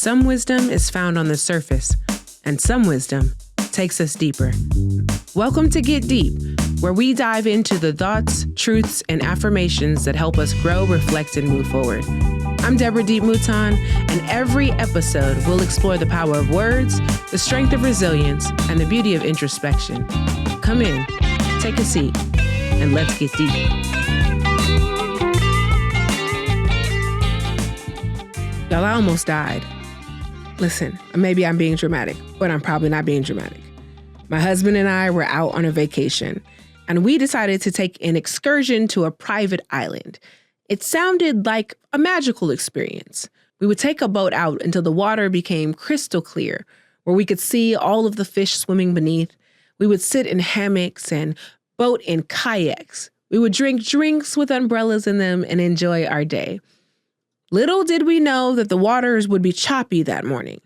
Some wisdom is found on the surface, and some wisdom takes us deeper. Welcome to Get Deep, where we dive into the thoughts, truths, and affirmations that help us grow, reflect, and move forward. I'm Deborah D.E.E.P. Mouton, and every episode we'll explore the power of words, the strength of resilience, and the beauty of introspection. Come in, take a seat, and let's get deep. Y'all, I almost died. Listen, maybe I'm being dramatic, but I'm probably not being dramatic. My husband and I were out on a vacation, and we decided to take an excursion to a private island. It sounded like a magical experience. We would take a boat out until the water became crystal clear, where we could see all of the fish swimming beneath. We would sit in hammocks and boat in kayaks. We would drink drinks with umbrellas in them and enjoy our day. Little did we know that the waters would be choppy that morning.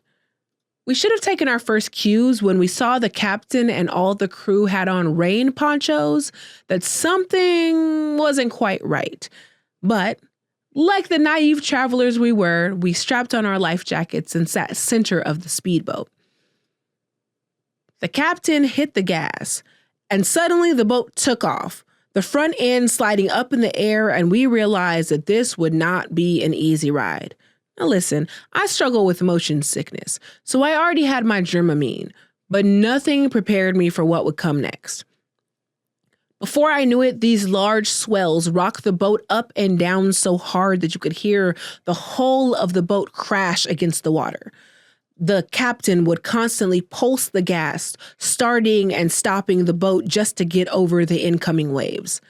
We should have taken our first cues when we saw the captain and all the crew had on rain ponchos, that something wasn't quite right. But like the naive travelers we were, we strapped on our life jackets and sat center of the speedboat. The captain hit the gas, and suddenly the boat took off, the front end sliding up in the air, and we realized that this would not be an easy ride. Now listen, I struggle with motion sickness, so I already had my Dramamine, but nothing prepared me for what would come next. Before I knew it, these large swells rocked the boat up and down so hard that you could hear the hull of the boat crash against the water. The captain would constantly pulse the gas, starting and stopping the boat just to get over the incoming waves.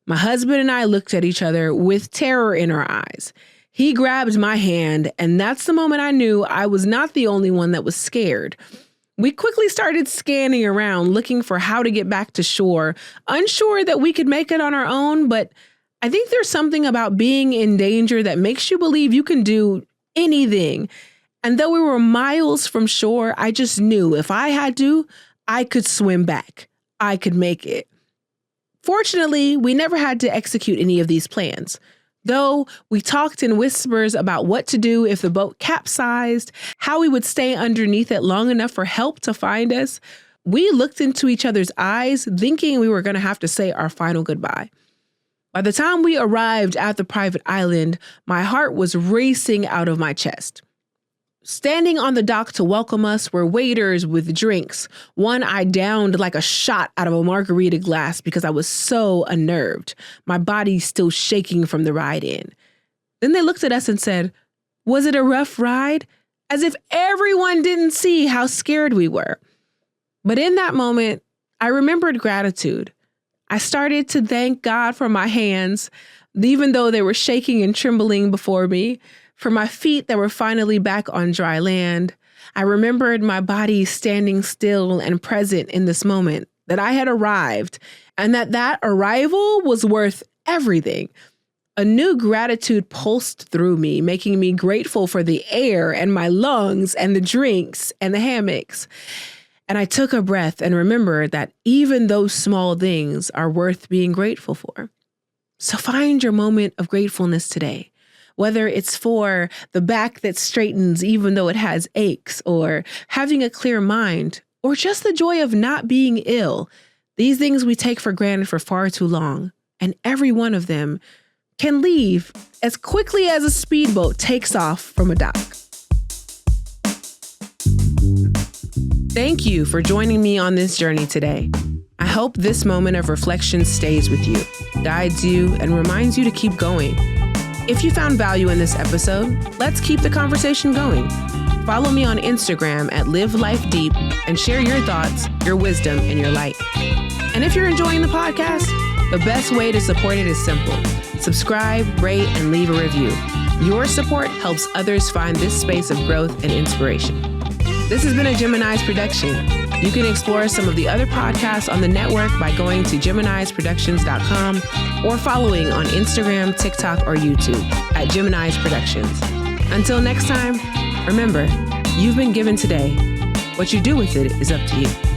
My husband and I looked at each other with terror in our eyes. He grabbed my hand, and that's the moment I knew I was not the only one that was scared. We quickly started scanning around, looking for how to get back to shore, unsure that we could make it on our own, but I think there's something about being in danger that makes you believe you can do anything. And though we were miles from shore, I just knew if I had to, I could swim back. I could make it. Fortunately, we never had to execute any of these plans. Though we talked in whispers about what to do if the boat capsized, how we would stay underneath it long enough for help to find us, we looked into each other's eyes, thinking we were going to have to say our final goodbye. By the time we arrived at the private island, my heart was racing out of my chest. Standing on the dock to welcome us were waiters with drinks. One I downed like a shot out of a margarita glass because I was so unnerved, my body still shaking from the ride in. Then they looked at us and said, "Was it a rough ride?" As if everyone didn't see how scared we were. But in that moment, I remembered gratitude. I started to thank God for my hands, even though they were shaking and trembling before me, for my feet that were finally back on dry land. I remembered my body standing still and present in this moment, that I had arrived, and that arrival was worth everything. A new gratitude pulsed through me, making me grateful for the air and my lungs and the drinks and the hammocks. And I took a breath and remembered that even those small things are worth being grateful for. So find your moment of gratefulness today. Whether it's for the back that straightens even though it has aches, or having a clear mind, or just the joy of not being ill. These things we take for granted for far too long, and every one of them can leave as quickly as a speedboat takes off from a dock. Thank you for joining me on this journey today. I hope this moment of reflection stays with you, guides you, and reminds you to keep going. If you found value in this episode, let's keep the conversation going. Follow me on Instagram at Live Life Deep and share your thoughts, your wisdom, and your light. And if you're enjoying the podcast, the best way to support it is simple. Subscribe, rate, and leave a review. Your support helps others find this space of growth and inspiration. This has been a Gemini's production. You can explore some of the other podcasts on the network by going to GeminisProductions.com or following on Instagram, TikTok, or YouTube at Gemini's Productions. Until next time, remember, you've been given today. What you do with it is up to you.